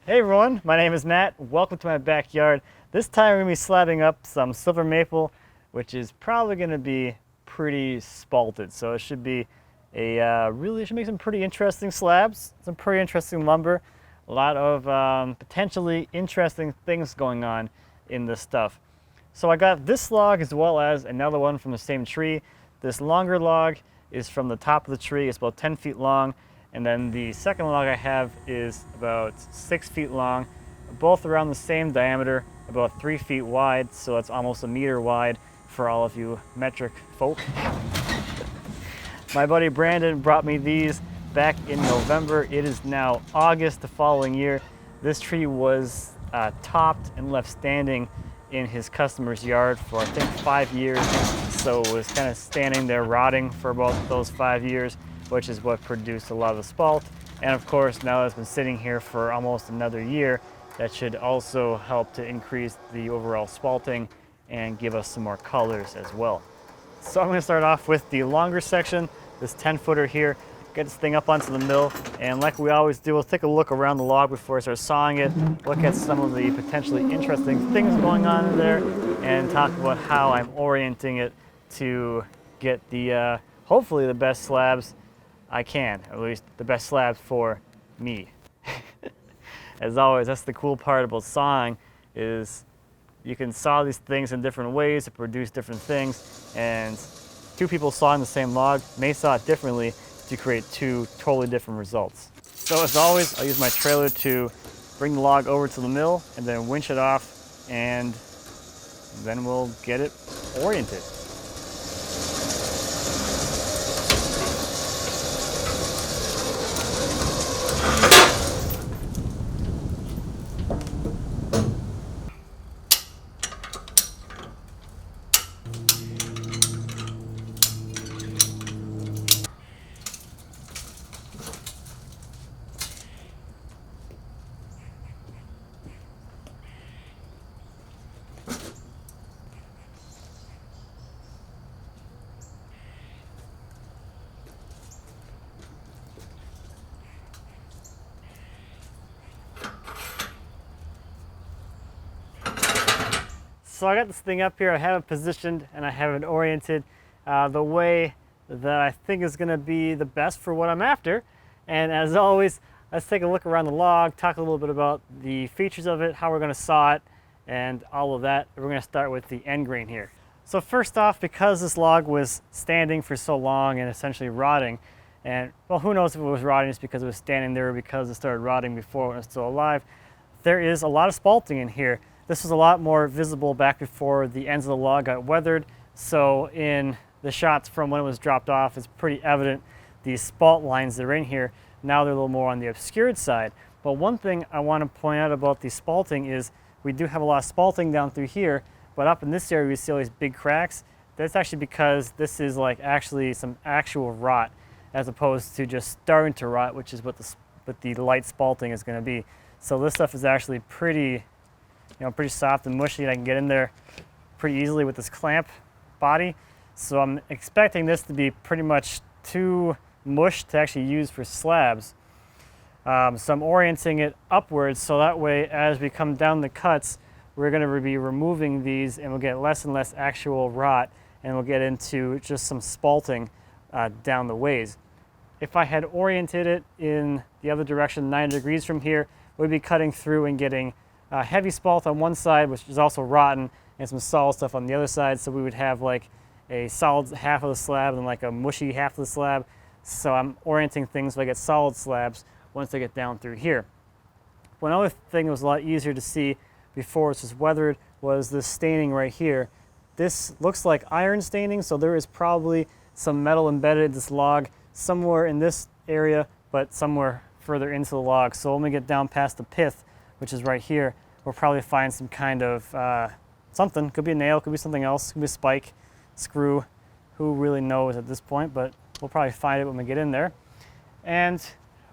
Hey everyone, my name is Matt. Welcome to my backyard. This time we're going to be slabbing up some silver maple, which is probably going to be pretty spalted. So it should be it should make some pretty interesting slabs, some pretty interesting lumber, a lot of potentially interesting things going on in this stuff. So I got this log as well as another one from the same tree. This longer log is from the top of the tree. It's about 10 feet long. And then the second log I have is about 6 feet long, both around the same diameter, about 3 feet wide, so that's almost a meter wide for all of you metric folk. My buddy Brandon brought me these back in November. It is now August the following year. This tree was topped and left standing in his customer's yard for I think 5 years, so it was kind of standing there rotting for about those 5 years, which is what produced a lot of the spalt. And of course, now that it's been sitting here for almost another year, that should also help to increase the overall spalting and give us some more colors as well. So I'm going to start off with the longer section, this 10-footer here. Get this thing up onto the mill, and like we always do, we'll take a look around the log before I start sawing it, look at some of the potentially interesting things going on in there, and talk about how I'm orienting it to get the hopefully the best slabs I can, or at least the best slabs for me. As always, that's the cool part about sawing, is you can saw these things in different ways to produce different things, and two people sawing the same log may saw it differently to create two totally different results. So as always, I'll use my trailer to bring the log over to the mill and then winch it off, and then we'll get it oriented. So I got this thing up here, I have it positioned and I have it oriented the way that I think is going to be the best for what I'm after. And as always, let's take a look around the log, talk a little bit about the features of it, how we're going to saw it, and all of that. We're going to start with the end grain here. So first off, because this log was standing for so long and essentially rotting, and well, who knows if it was rotting just because it was standing there or because it started rotting before it was still alive, there is a lot of spalting in here. This was a lot more visible back before the ends of the log got weathered, so in the shots from when it was dropped off, it's pretty evident these spalt lines that are in here. Now they're a little more on the obscured side. But one thing I want to point out about the spalting is we do have a lot of spalting down through here, but up in this area we see all these big cracks. That's actually because this is like actually some actual rot as opposed to just starting to rot, which is what the light spalting is going to be. So this stuff is actually pretty soft and mushy, and I can get in there pretty easily with this clamp body. So I'm expecting this to be pretty much too mush to actually use for slabs. So I'm orienting it upwards so that way as we come down the cuts, we're going to be removing these and we'll get less and less actual rot, and we'll get into just some spalting down the ways. If I had oriented it in the other direction, 90 degrees from here, we'd be cutting through and getting heavy spalt on one side, which is also rotten, and some solid stuff on the other side. So we would have like a solid half of the slab and like a mushy half of the slab. So I'm orienting things so I get solid slabs once I get down through here. One other thing that was a lot easier to see before it's just weathered was this staining right here. This looks like iron staining, so there is probably some metal embedded in this log somewhere in this area, but somewhere further into the log. So when we get down past the pith, which is right here, we'll probably find some kind of something. Could be a nail, could be something else, could be a spike, screw. Who really knows at this point, but we'll probably find it when we get in there. And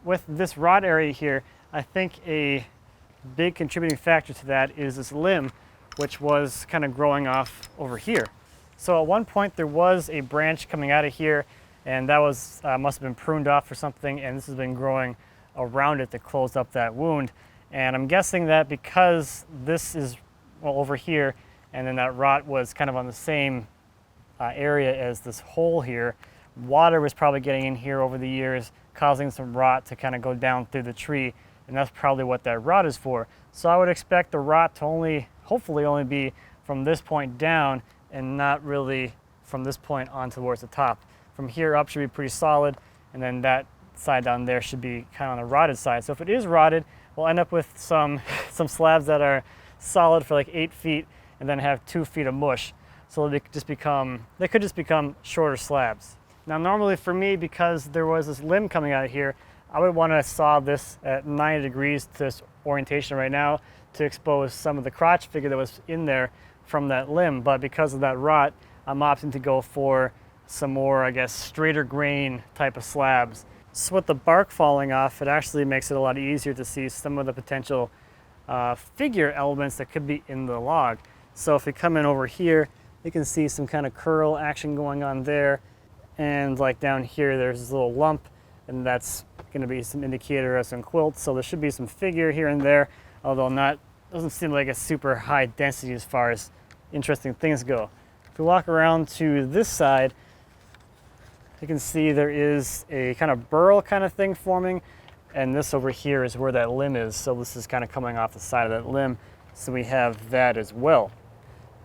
with this rod area here, I think a big contributing factor to that is this limb, which was kind of growing off over here. So at one point there was a branch coming out of here, and that was must have been pruned off or something, and this has been growing around it to close up that wound. And I'm guessing that because this is, well, over here, and then that rot was kind of on the same area as this hole here, water was probably getting in here over the years, causing some rot to kind of go down through the tree, and that's probably what that rot is for. So I would expect the rot to hopefully only be from this point down and not really from this point on towards the top. From here up should be pretty solid, and then that side down there should be kind of on the rotted side. So if it is rotted, we'll end up with some slabs that are solid for like 8 feet and then have 2 feet of mush. So they could just become shorter slabs. Now normally for me, because there was this limb coming out of here, I would want to saw this at 90 degrees to this orientation right now to expose some of the crotch figure that was in there from that limb. But because of that rot, I'm opting to go for some more, I guess, straighter grain type of slabs. So with the bark falling off, it actually makes it a lot easier to see some of the potential figure elements that could be in the log. So if we come in over here, you can see some kind of curl action going on there. And like down here, there's this little lump, and that's going to be some indicator of some quilt. So there should be some figure here and there, although doesn't seem like a super high density as far as interesting things go. If we walk around to this side, you can see there is a kind of burl kind of thing forming, and this over here is where that limb is. So this is kind of coming off the side of that limb. So we have that as well.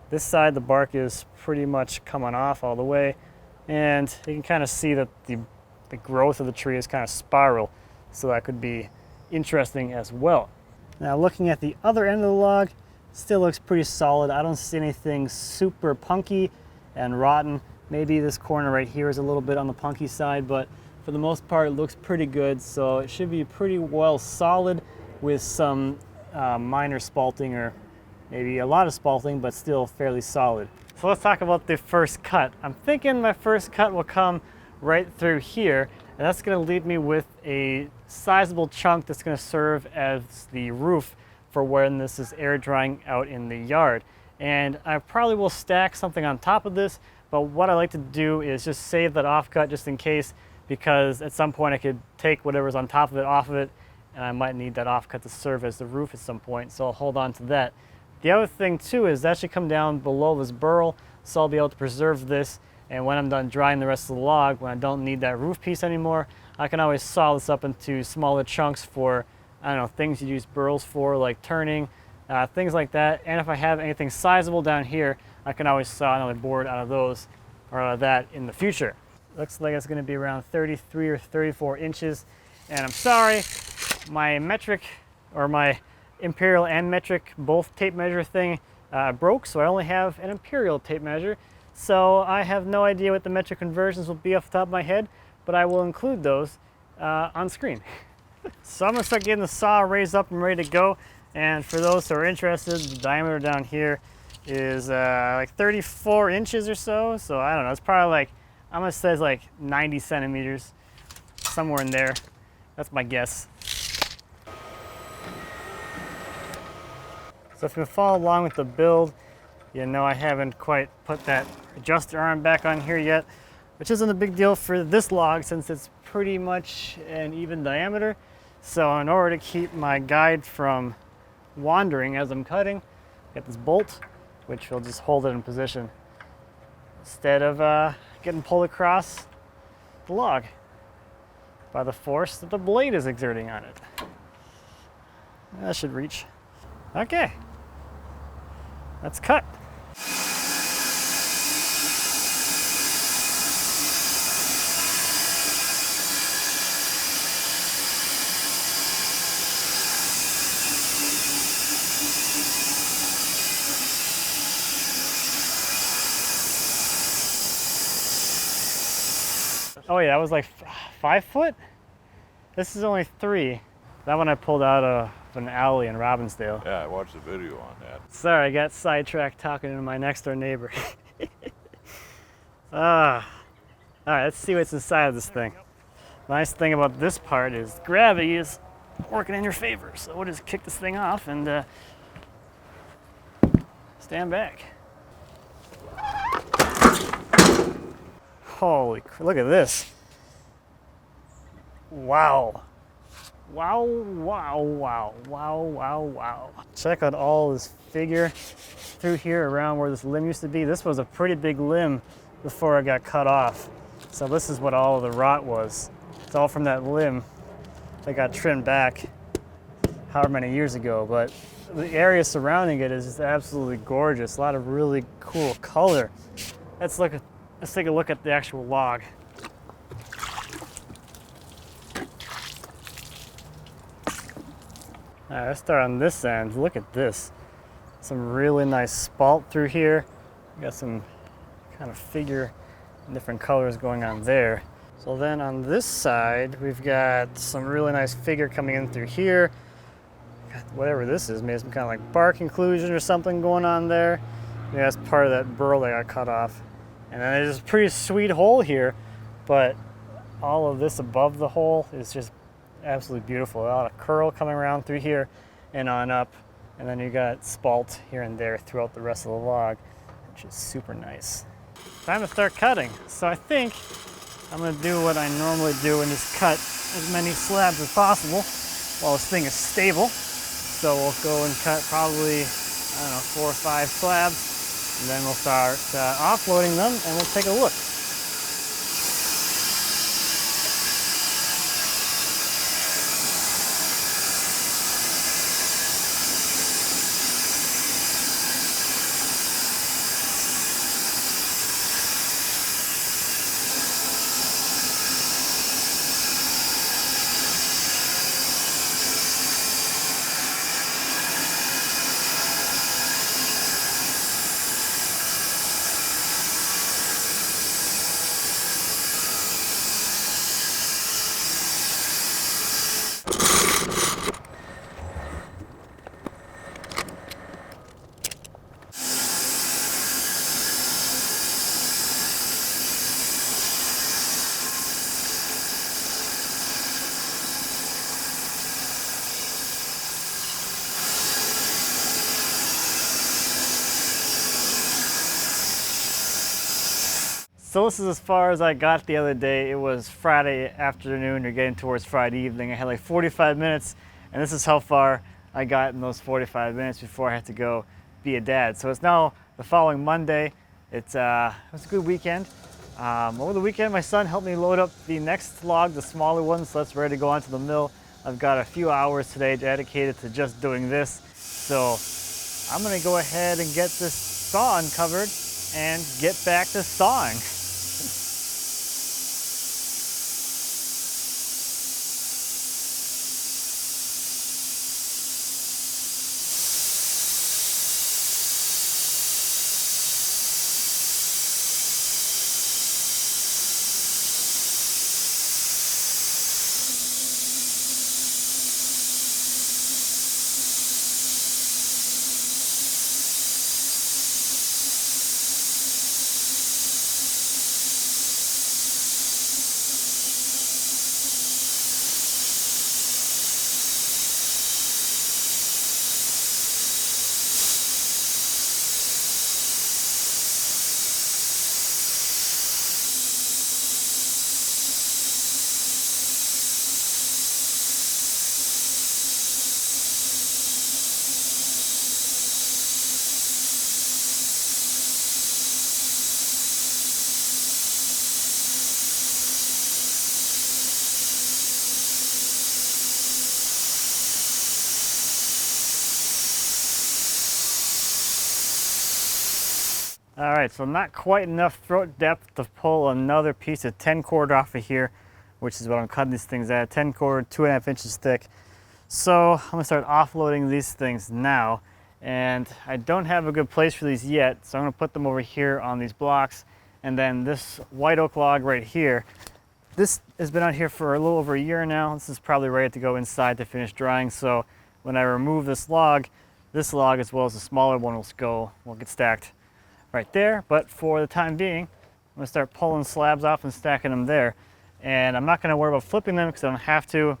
This side, the bark is pretty much coming off all the way, and you can kind of see that the growth of the tree is kind of spiral. So that could be interesting as well. Now looking at the other end of the log, still looks pretty solid. I don't see anything super punky and rotten. Maybe this corner right here is a little bit on the punky side, but for the most part it looks pretty good. So it should be pretty well solid with some minor spalting, or maybe a lot of spalting, but still fairly solid. So let's talk about the first cut. I'm thinking my first cut will come right through here, and that's going to leave me with a sizable chunk that's going to serve as the roof for when this is air drying out in the yard. And I probably will stack something on top of this, but what I like to do is just save that offcut just in case, because at some point I could take whatever's on top of it off of it, and I might need that offcut to serve as the roof at some point, so I'll hold on to that. The other thing too is that should come down below this burl, so I'll be able to preserve this, and when I'm done drying the rest of the log, when I don't need that roof piece anymore, I can always saw this up into smaller chunks for, I don't know, things you use burls for, like turning, things like that. And if I have anything sizable down here, I can always saw another board out of those or out of that in the future. Looks like it's going to be around 33 or 34 inches. And I'm sorry, my metric, or my imperial and metric, both tape measure thing broke, so I only have an imperial tape measure. So I have no idea what the metric conversions will be off the top of my head, but I will include those on screen. So I'm going to start getting the saw raised up and ready to go. And for those who are interested, the diameter down here is like 34 inches or so. So I don't know, it's probably like, I'm going to say it's like 90 centimeters, somewhere in there. That's my guess. So if you follow along with the build, you know I haven't quite put that adjuster arm back on here yet, which isn't a big deal for this log since it's pretty much an even diameter. So in order to keep my guide from wandering as I'm cutting, get this bolt, which will just hold it in position instead of getting pulled across the log by the force that the blade is exerting on it. That should reach. Okay, let's cut. Oh yeah, that was like 5 foot? This is only 3. That one I pulled out of an alley in Robbinsdale. Yeah, I watched the video on that. Sorry, I got sidetracked talking to my next door neighbor. All right, let's see what's inside of this thing. Nice thing about this part is gravity is working in your favor. So we'll just kick this thing off and stand back. Holy, look at this. Wow. Wow, wow, wow, wow, wow, wow. Check out all this figure through here around where this limb used to be. This was a pretty big limb before it got cut off. So this is what all of the rot was. It's all from that limb that got trimmed back however many years ago. But the area surrounding it is just absolutely gorgeous. A lot of really cool color. Let's take a look at the actual log. All right, let's start on this end. Look at this. Some really nice spalt through here. We got some kind of figure in different colors going on there. So then on this side, we've got some really nice figure coming in through here. Got whatever this is, maybe some kind of like bark inclusion or something going on there. Maybe that's part of that burl that got cut off. And then there's a pretty sweet hole here, but all of this above the hole is just absolutely beautiful. A lot of curl coming around through here and on up, and then you got spalt here and there throughout the rest of the log, which is super nice. Time to start cutting. So I think I'm going to do what I normally do and just cut as many slabs as possible while this thing is stable. So we'll go and cut probably, I don't know, 4 or 5 slabs, and then we'll start offloading them and we'll take a look. So this is as far as I got the other day. It was Friday afternoon, or getting towards Friday evening. I had like 45 minutes, and this is how far I got in those 45 minutes before I had to go be a dad. So it's now the following Monday. It was a good weekend. Over the weekend, my son helped me load up the next log, the smaller one, so that's ready to go onto the mill. I've got a few hours today dedicated to just doing this. So I'm gonna go ahead and get this saw uncovered and get back to sawing. All right, so not quite enough throat depth to pull another piece of 10 cord off of here, which is what I'm cutting these things at. 10 cord, 2.5 inches thick. So I'm gonna start offloading these things now. And I don't have a good place for these yet, so I'm gonna put them over here on these blocks. And then this white oak log right here, this has been out here for a little over a year now. This is probably ready to go inside to finish drying. So when I remove this log as well as the smaller one will get stacked right there. But for the time being, I'm gonna start pulling slabs off and stacking them there. And I'm not gonna worry about flipping them because I don't have to,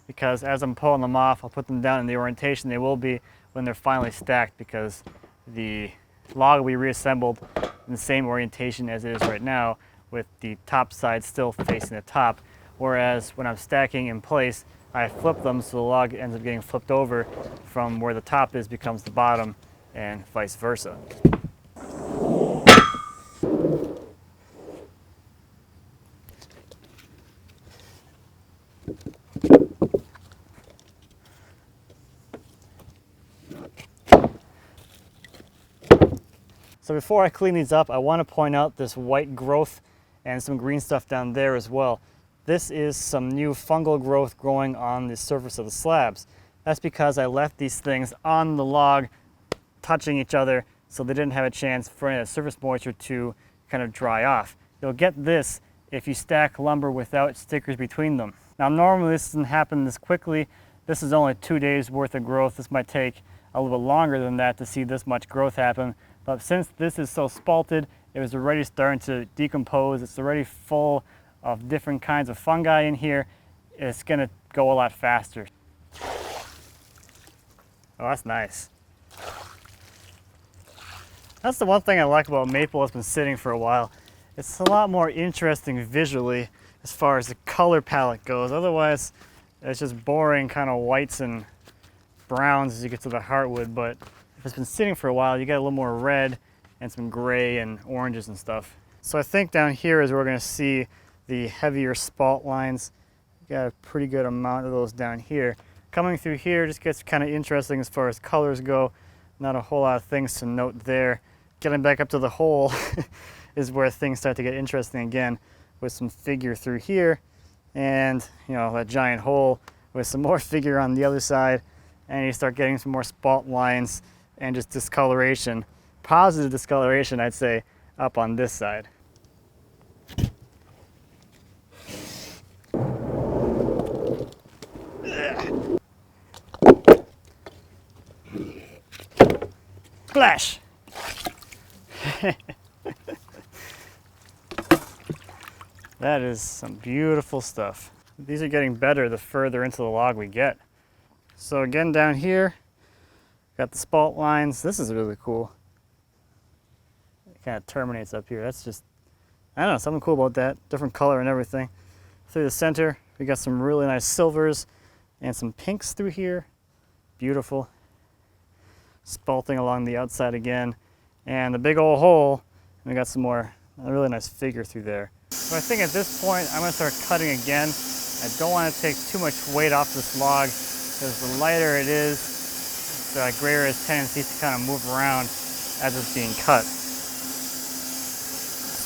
because as I'm pulling them off, I'll put them down in the orientation they will be when they're finally stacked, because the log will be reassembled in the same orientation as it is right now, with the top side still facing the top. Whereas when I'm stacking in place, I flip them so the log ends up getting flipped over from where the top is becomes the bottom and vice versa. So before I clean these up, I want to point out this white growth and some green stuff down there as well. This is some new fungal growth growing on the surface of the slabs. That's because I left these things on the log touching each other so they didn't have a chance for any surface moisture to kind of dry off. You'll get this if you stack lumber without stickers between them. Now normally this doesn't happen this quickly. This is only 2 days worth of growth. This might take a little bit longer than that to see this much growth happen. But since this is so spalted, it was already starting to decompose. It's already full of different kinds of fungi in here. It's gonna go a lot faster. Oh, that's nice. That's the one thing I like about maple that's been sitting for a while. It's a lot more interesting visually as far as the color palette goes. Otherwise, it's just boring kind of whites and browns as you get to the heartwood. But if it's been sitting for a while, you get a little more red and some gray and oranges and stuff. So I think down here is where we're going to see the heavier spalt lines. Got a pretty good amount of those down here. Coming through here just gets kind of interesting as far as colors go. Not a whole lot of things to note there. Getting back up to the hole is where things start to get interesting again, with some figure through here and, you know, that giant hole with some more figure on the other side, and you start getting some more spalt lines and just discoloration, positive discoloration I'd say, up on this side. Splash! That is some beautiful stuff. These are getting better the further into the log we get. So again down here, got the spalt lines. This is really cool. It kind of terminates up here. That's just, I don't know, something cool about that. Different color and everything. Through the center, we got some really nice silvers and some pinks through here. Beautiful. Spalting along the outside again. And the big old hole, and we got some more, a really nice figure through there. So I think at this point, I'm gonna start cutting again. I don't wanna take too much weight off this log, because the lighter it is, the greater its tendency to kind of move around as it's being cut.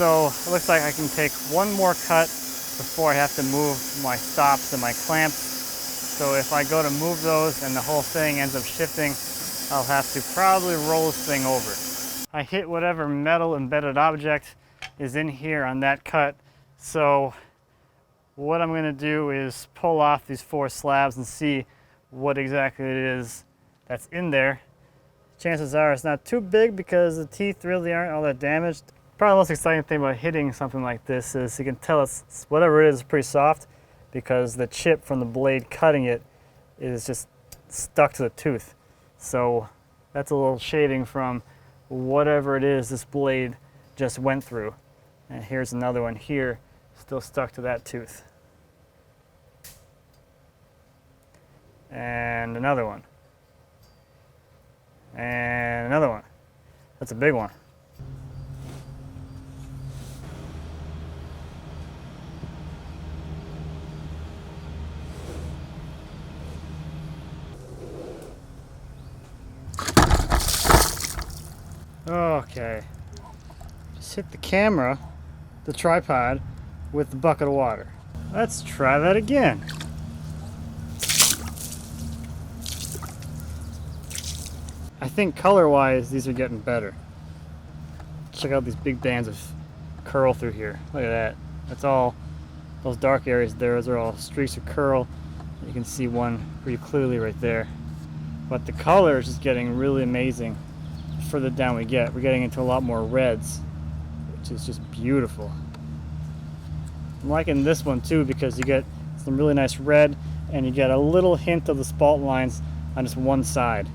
So it looks like I can take one more cut before I have to move my stops and my clamps. So if I go to move those and the whole thing ends up shifting, I'll have to probably roll this thing over. I hit whatever metal embedded object is in here on that cut. So what I'm going to do is pull off these 4 slabs and see what exactly it is that's in there. Chances are it's not too big because the teeth really aren't all that damaged. Probably the most exciting thing about hitting something like this is you can tell it's whatever it is pretty soft, because the chip from the blade cutting it is just stuck to the tooth. So that's a little shading from whatever it is this blade just went through. And here's another one here, still stuck to that tooth. And another one. And another one. That's a big one. Okay. Just hit the camera, the tripod, with the bucket of water. Let's try that again. I think color-wise, these are getting better. Check out these big bands of curl through here. Look at that. That's all, those dark areas there, those are all streaks of curl. You can see one pretty clearly right there. But the color is just getting really amazing. The further down we get, we're getting into a lot more reds, which is just beautiful. I'm liking this one too because you get some really nice red and you get a little hint of the spalt lines on just one side.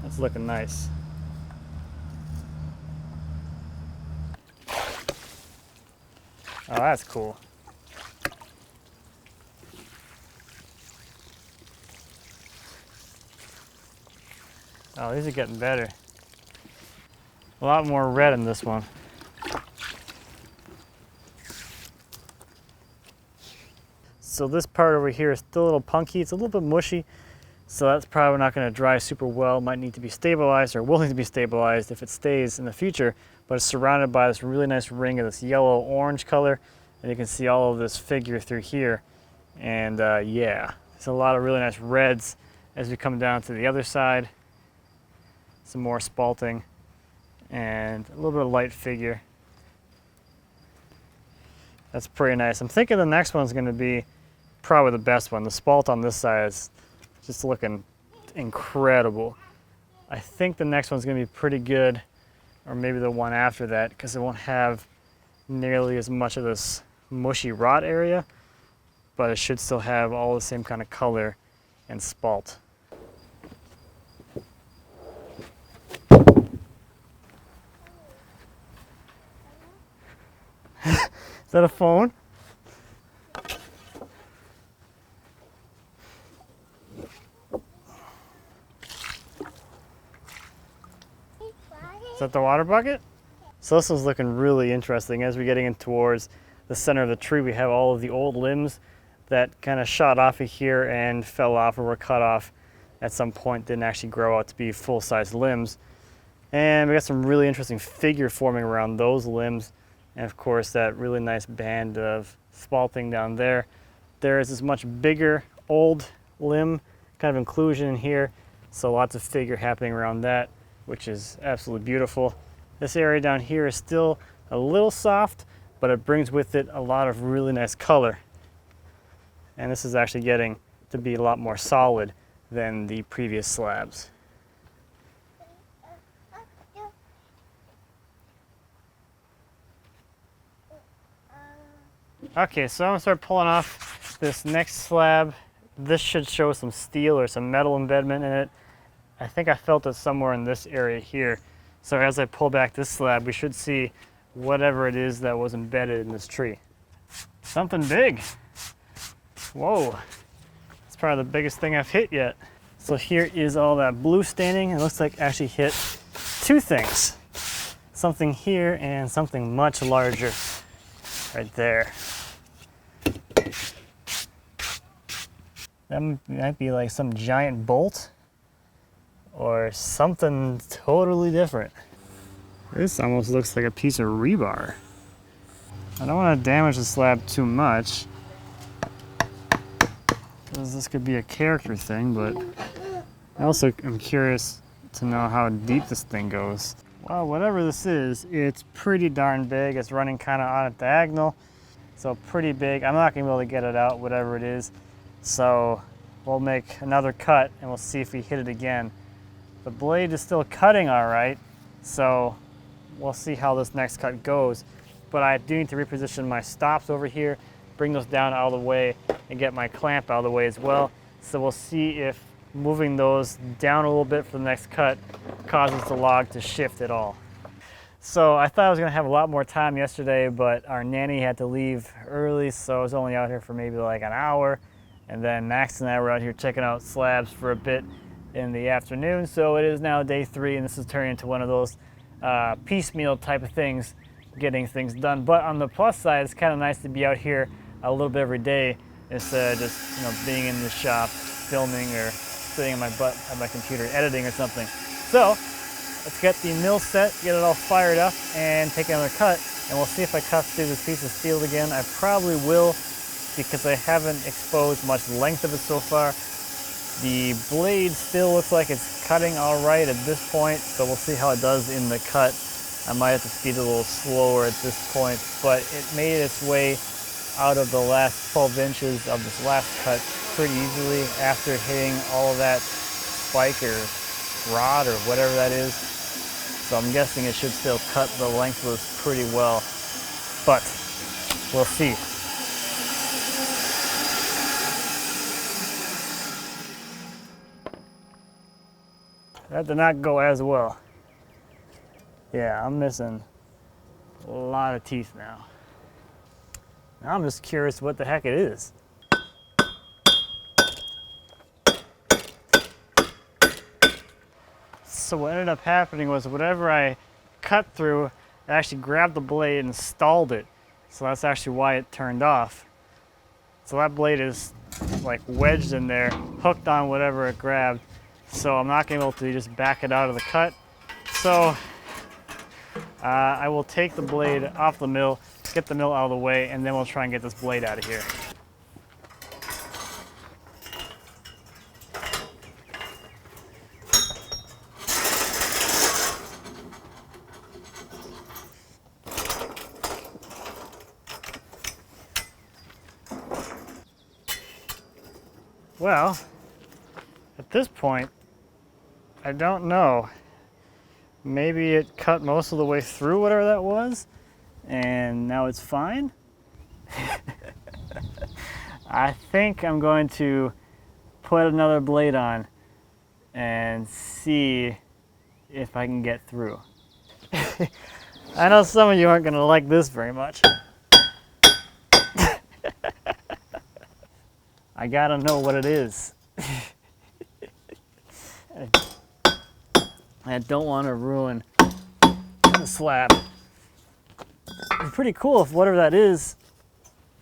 That's looking nice. Oh, that's cool. Oh, these are getting better. A lot more red in this one. So this part over here is still a little punky. It's a little bit mushy. So that's probably not going to dry super well. Might need to be stabilized, or will need to be stabilized if it stays in the future. But it's surrounded by this really nice ring of this yellow-orange color. And you can see all of this figure through here. And yeah, there's a lot of really nice reds as we come down to the other side. Some more spalting and a little bit of light figure. That's pretty nice. I'm thinking the next one's going to be probably the best one. The spalt on this side is just looking incredible. I think the next one's going to be pretty good, or maybe the one after that, because it won't have nearly as much of this mushy rot area, but it should still have all the same kind of color and spalt. Is that a phone? Is that the water bucket? So this is looking really interesting. As we're getting in towards the center of the tree, we have all of the old limbs that kind of shot off of here and fell off or were cut off at some point, didn't actually grow out to be full-size limbs. And we got some really interesting figure forming around those limbs. And of course, that really nice band of spalting down there. There is this much bigger old limb kind of inclusion in here. So lots of figure happening around that, which is absolutely beautiful. This area down here is still a little soft, but it brings with it a lot of really nice color. And this is actually getting to be a lot more solid than the previous slabs. Okay, so I'm gonna start pulling off this next slab. This should show some steel or some metal embedment in it. I think I felt it somewhere in this area here. So as I pull back this slab, we should see whatever it is that was embedded in this tree. Something big. Whoa, it's probably the biggest thing I've hit yet. So here is all that blue staining. It looks like I actually hit two things. Something here and something much larger right there. That might be like some giant bolt or something totally different. This almost looks like a piece of rebar. I don't want to damage the slab too much, because this could be a character thing, but I also am curious to know how deep this thing goes. Well, whatever this is, it's pretty darn big. It's running kind of on a diagonal, so pretty big. I'm not going to be able to get it out, whatever it is. So we'll make another cut and we'll see if we hit it again. The blade is still cutting all right, so we'll see how this next cut goes. But I do need to reposition my stops over here, bring those down out of the way, and get my clamp out of the way as well. So we'll see if moving those down a little bit for the next cut causes the log to shift at all. So I thought I was gonna have a lot more time yesterday, but our nanny had to leave early, so I was only out here for maybe like an hour. And then Max and I were out here checking out slabs for a bit in the afternoon. So it is now day 3, and this is turning into one of those piecemeal type of things, getting things done. But on the plus side, it's kind of nice to be out here a little bit every day instead of just being in the shop filming or sitting on my butt at my computer editing or something. So let's get the mill set, get it all fired up, and take another cut. And we'll see if I cut through this piece of steel again. I probably will, because I haven't exposed much length of it so far. The blade still looks like it's cutting all right at this point, so we'll see how it does in the cut. I might have to speed it a little slower at this point, but it made its way out of the last 12 inches of this last cut pretty easily after hitting all of that spike or rod or whatever that is. So I'm guessing it should still cut the length of this pretty well, but we'll see. That did not go as well. Yeah, I'm missing a lot of teeth now. Now I'm just curious what the heck it is. So what ended up happening was whatever I cut through, it actually grabbed the blade and stalled it. So that's actually why it turned off. So that blade is like wedged in there, hooked on whatever it grabbed. So I'm not gonna be able to just back it out of the cut. So I will take the blade off the mill, get the mill out of the way, and then we'll try and get this blade out of here. Well, at this point, I don't know. Maybe it cut most of the way through whatever that was, and now it's fine. I think I'm going to put another blade on and see if I can get through. I know some of you aren't going to like this very much. I gotta know what it is. I don't want to ruin the slab. It's pretty cool if whatever that is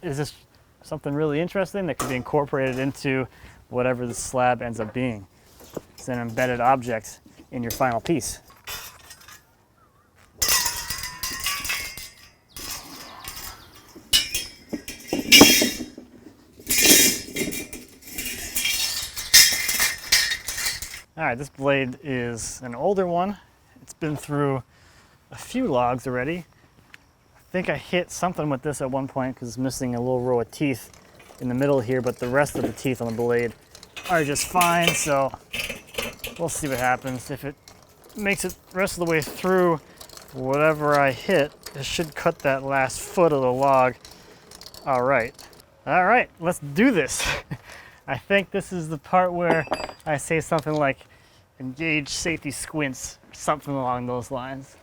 just something really interesting that could be incorporated into whatever the slab ends up being. It's an embedded object in your final piece. All right, this blade is an older one. It's been through a few logs already. I think I hit something with this at one point because it's missing a little row of teeth in the middle here, but the rest of the teeth on the blade are just fine, so we'll see what happens. If it makes it the rest of the way through whatever I hit, it should cut that last foot of the log. All right, let's do this. I think this is the part where I say something like, engage safety squints, or something along those lines.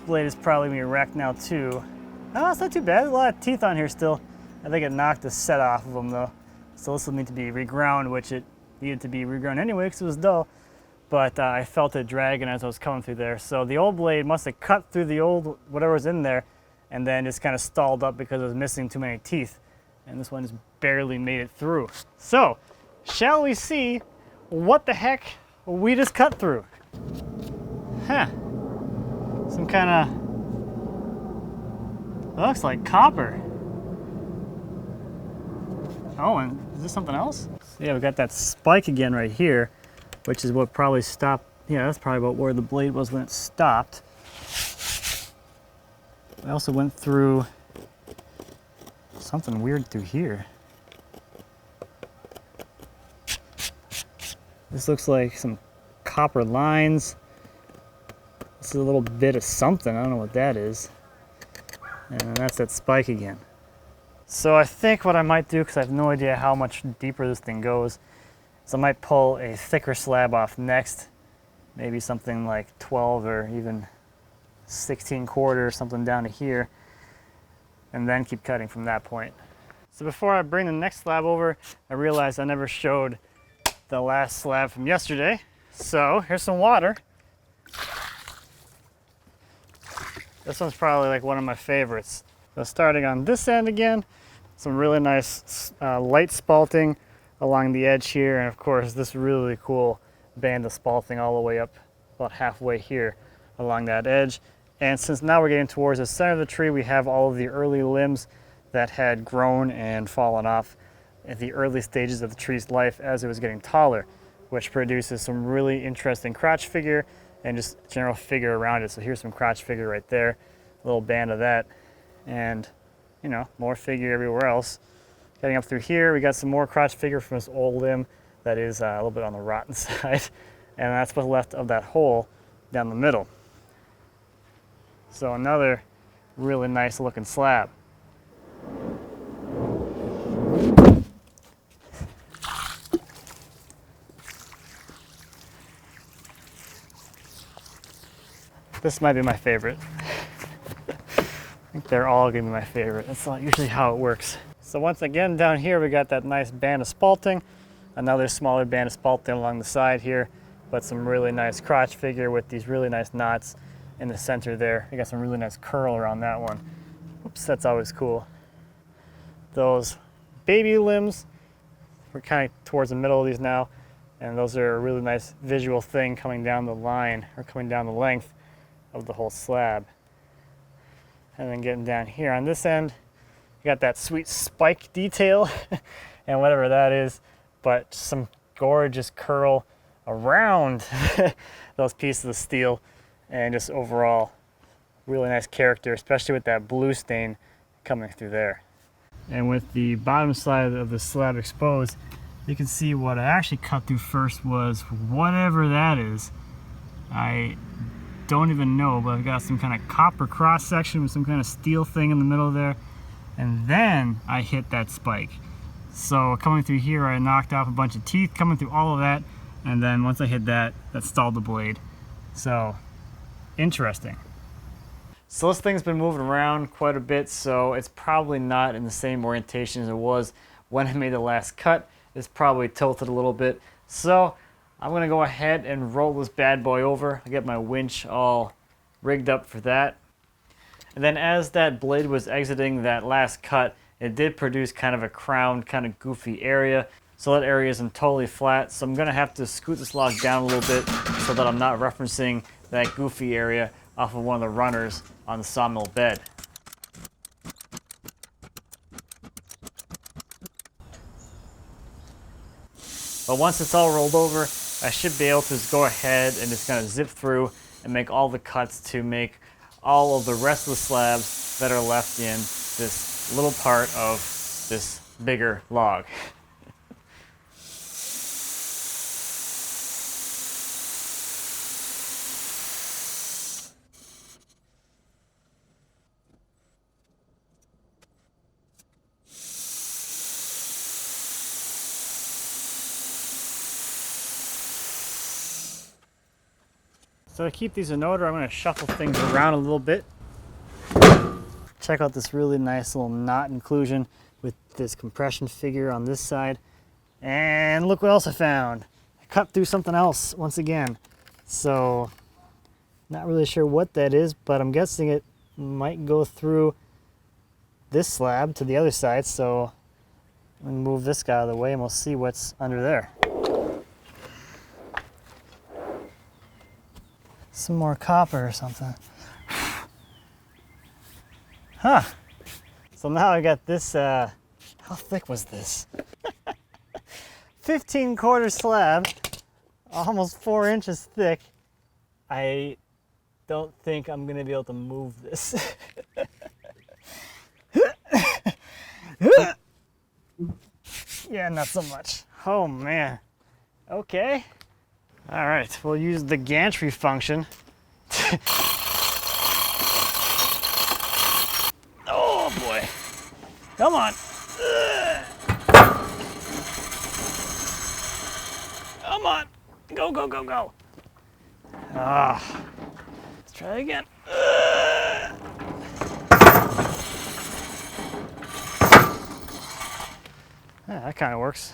Blade is probably gonna be wrecked now too. Oh, it's not too bad. There's a lot of teeth on here still. I think it knocked the set off of them though. So this will need to be reground, which it needed to be reground anyway because it was dull. But I felt it dragging as I was coming through there. So the old blade must have cut through the old whatever was in there and then just kind of stalled up because it was missing too many teeth. And this one just barely made it through. So, shall we see what the heck we just cut through? Huh. Some kind of, looks like copper. Oh, and is this something else? So yeah, we got that spike again right here, which is what probably stopped. Yeah, that's probably about where the blade was when it stopped. I also went through something weird through here. This looks like some copper lines. This is a little bit of something, I don't know what that is. And that's that spike again. So I think what I might do, because I have no idea how much deeper this thing goes, is I might pull a thicker slab off next. Maybe something like 12 or even 16 quarter or something down to here. And then keep cutting from that point. So before I bring the next slab over, I realized I never showed the last slab from yesterday. So here's some water. This one's probably like one of my favorites. So starting on this end again, some really nice light spalting along the edge here, and of course this really cool band of spalting all the way up about halfway here along that edge. And since now we're getting towards the center of the tree, we have all of the early limbs that had grown and fallen off at the early stages of the tree's life as it was getting taller, which produces some really interesting crotch figure and just general figure around it. So here's some crotch figure right there, a little band of that, and you know, more figure everywhere else. Getting up through here, we got some more crotch figure from this old limb that is a little bit on the rotten side. And that's what's left of that hole down the middle. So another really nice looking slab. This might be my favorite. I think they're all gonna be my favorite. That's not usually how it works. So once again, down here we got that nice band of spalting, another smaller band of spalting along the side here, but some really nice crotch figure with these really nice knots in the center there. You got some really nice curl around that one. Oops, that's always cool. Those baby limbs, we're kind of towards the middle of these now, and those are a really nice visual thing coming down the line, or coming down the length of the whole slab. And then getting down here on this end, you got that sweet spike detail and whatever that is, but some gorgeous curl around those pieces of steel, and just overall really nice character, especially with that blue stain coming through there. And with the bottom side of the slab exposed, you can see what I actually cut through first was whatever that is. I don't even know, but I've got some kind of copper cross section with some kind of steel thing in the middle there, and then I hit that spike. So coming through here, I knocked off a bunch of teeth coming through all of that, and then once I hit that, that stalled the blade. So interesting. So this thing's been moving around quite a bit, so it's probably not in the same orientation as it was when I made the last cut. It's probably tilted a little bit. So I'm gonna go ahead and roll this bad boy over. I get my winch all rigged up for that. And then as that blade was exiting that last cut, it did produce kind of a crowned, kind of goofy area. So that area isn't totally flat. So I'm gonna have to scoot this log down a little bit so that I'm not referencing that goofy area off of one of the runners on the sawmill bed. But once it's all rolled over, I should be able to just go ahead and just kind of zip through and make all the cuts to make all of the rest of the slabs that are left in this little part of this bigger log. So to keep these in order, I'm going to shuffle things around a little bit. Check out this really nice little knot inclusion with this compression figure on this side. And look what else I found. I cut through something else once again. So not really sure what that is, but I'm guessing it might go through this slab to the other side. So I'm going to move this guy out of the way and we'll see what's under there. Some more copper or something. Huh. So now I got this, how thick was this? 15-quarter slab, almost 4 inches thick. I don't think I'm gonna be able to move this. Yeah, not so much. Oh man. Okay. All right, we'll use the gantry function. Oh boy. Come on. Come on. Go, go, go, go. Ah. Let's try it again. Yeah, that kind of works.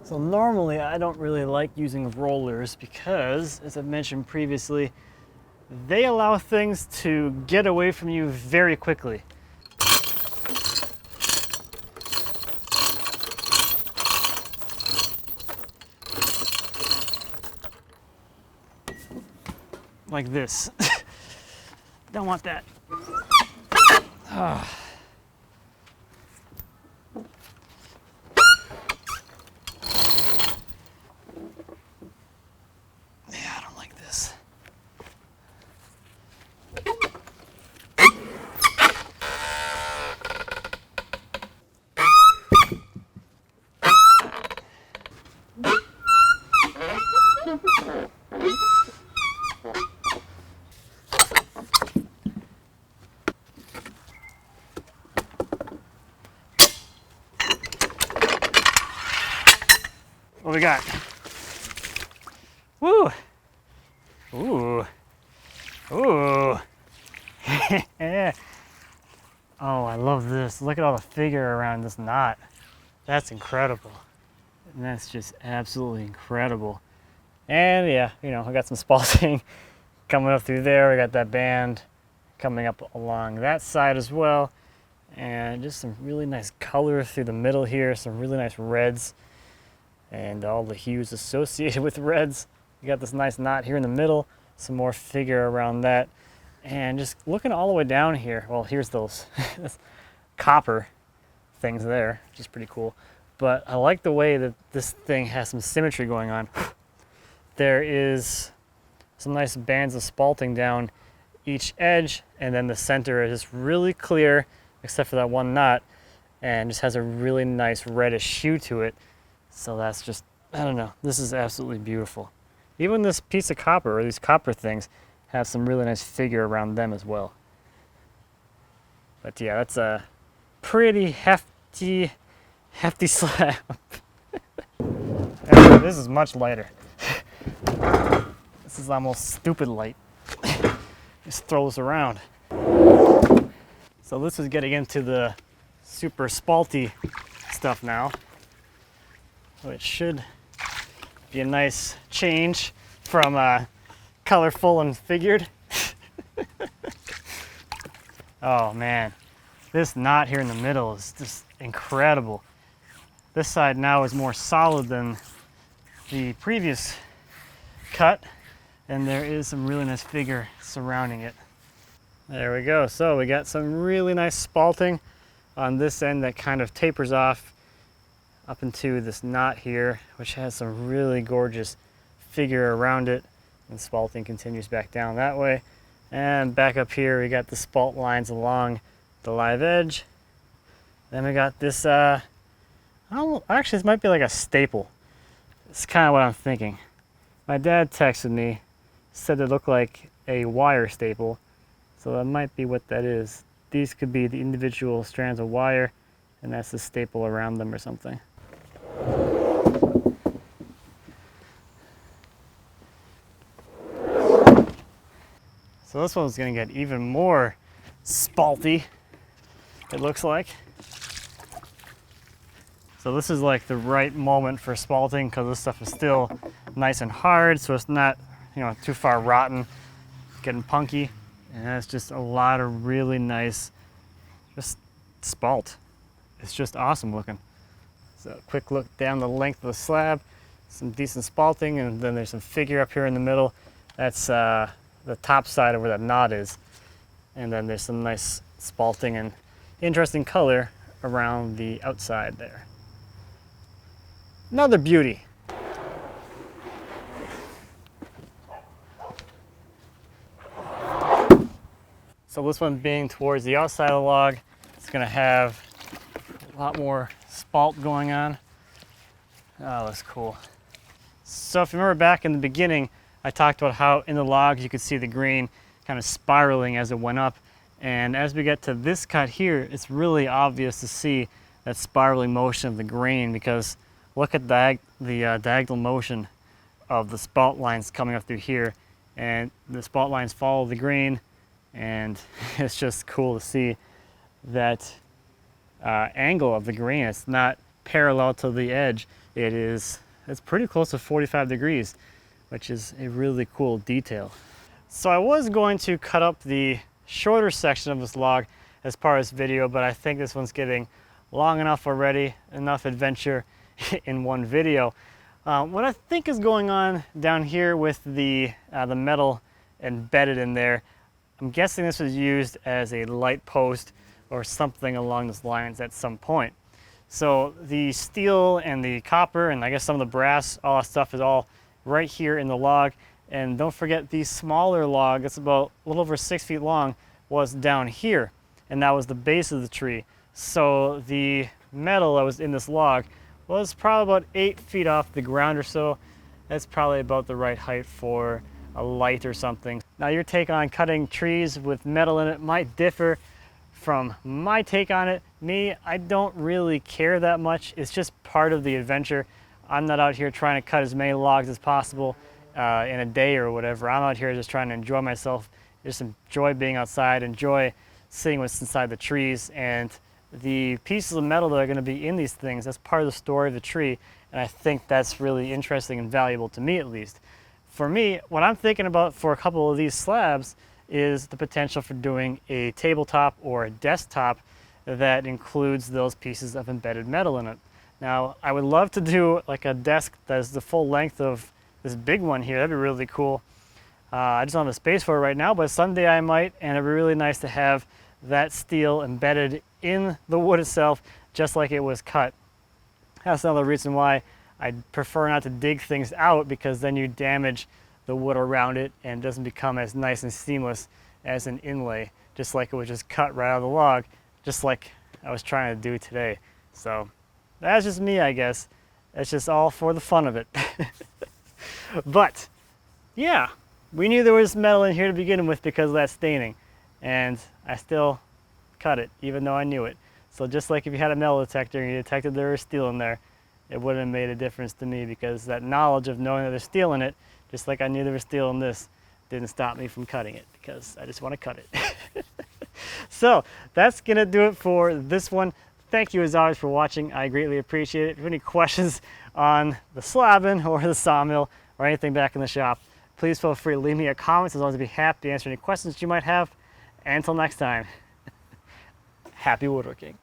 So normally I don't really like using rollers because, as I've mentioned previously, they allow things to get away from you very quickly. Like this. Don't want that. What we got? Woo! Ooh. Ooh. Oh, I love this. Look at all the figure around this knot. That's incredible. And that's just absolutely incredible. And yeah, you know, I got some spalting coming up through there. We got that band coming up along that side as well. And just some really nice color through the middle here. Some really nice reds and all the hues associated with reds. You got this nice knot here in the middle. Some more figure around that. And just looking all the way down here. Well, here's those copper things there, which is pretty cool. But I like the way that this thing has some symmetry going on. There is some nice bands of spalting down each edge, and then the center is just really clear, except for that one knot, and just has a really nice reddish hue to it. So that's just, I don't know, this is absolutely beautiful. Even this piece of copper, or these copper things, have some really nice figure around them as well. But yeah, that's a pretty hefty slab. This is much lighter. This is almost stupid light. Just throw this around. So this is getting into the super spalty stuff now, which should be a nice change from colorful and figured. Oh man, this knot here in the middle is just incredible. This side now is more solid than the previous cut, and there is some really nice figure surrounding it. There we go. So we got some really nice spalting on this end that kind of tapers off up into this knot here, which has some really gorgeous figure around it. And spalting continues back down that way. And back up here, we got the spalt lines along the live edge. Then we got this, actually this might be like a staple. It's kind of what I'm thinking. My dad texted me, said it looked like a wire staple. So that might be what that is. These could be the individual strands of wire, and that's the staple around them or something. So this one's gonna get even more spalty, it looks like. So this is like the right moment for spalting because this stuff is still nice and hard, so it's not, you know, too far rotten, getting punky. And that's just a lot of really nice, just spalt. It's just awesome looking. So a quick look down the length of the slab, some decent spalting, and then there's some figure up here in the middle. That's the top side of where that knot is. And then there's some nice spalting and interesting color around the outside there. Another beauty. So this one being towards the outside of the log, it's gonna have a lot more spalt going on. Oh, that's cool. So if you remember back in the beginning, I talked about how in the log you could see the grain kind of spiraling as it went up. And as we get to this cut here, it's really obvious to see that spiraling motion of the grain, because look at the diagonal motion of the spalt lines coming up through here. And the spalt lines follow the grain, and it's just cool to see that angle of the grain. It's not parallel to the edge. It's pretty close to 45 degrees, which is a really cool detail. So I was going to cut up the shorter section of this log as part of this video, but I think this one's getting long enough already, enough adventure in one video. What I think is going on down here with the metal embedded in there, I'm guessing this was used as a light post or something along those lines at some point. So the steel and the copper and I guess some of the brass, all that stuff is all right here in the log. And don't forget the smaller log, that's about a little over 6 feet long, was down here. And that was the base of the tree. So the metal that was in this log was probably about 8 feet off the ground or so. That's probably about the right height for a light or something. Now your take on cutting trees with metal in it might differ from my take on it. Me, I don't really care that much. It's just part of the adventure. I'm not out here trying to cut as many logs as possible in a day or whatever. I'm out here just trying to enjoy myself, just enjoy being outside, enjoy seeing what's inside the trees, and the pieces of metal that are going to be in these things, that's part of the story of the tree, and I think that's really interesting and valuable to me, at least. For me, what I'm thinking about for a couple of these slabs is the potential for doing a tabletop or a desktop that includes those pieces of embedded metal in it. Now, I would love to do like a desk that's the full length of this big one here. That'd be really cool. I just don't have the space for it right now, but someday I might, and it'd be really nice to have that steel embedded in the wood itself, just like it was cut. That's another reason why I prefer not to dig things out, because then you damage the wood around it and it doesn't become as nice and seamless as an inlay, just like it was just cut right out of the log, just like I was trying to do today. So that's just me, I guess. It's just all for the fun of it. But yeah, we knew there was metal in here to begin with because of that staining, and I still cut it even though I knew it. So just like if you had a metal detector and you detected there was steel in there, it wouldn't have made a difference to me, because that knowledge of knowing that there's steel in it, just like I knew there was steel in this, didn't stop me from cutting it, because I just want to cut it. So that's gonna do it for this one. Thank you as always for watching. I greatly appreciate it. If you have any questions on the slabbing or the sawmill or anything back in the shop, please feel free to leave me a comment. As always, I'd be happy to answer any questions you might have. And until next time, happy woodworking.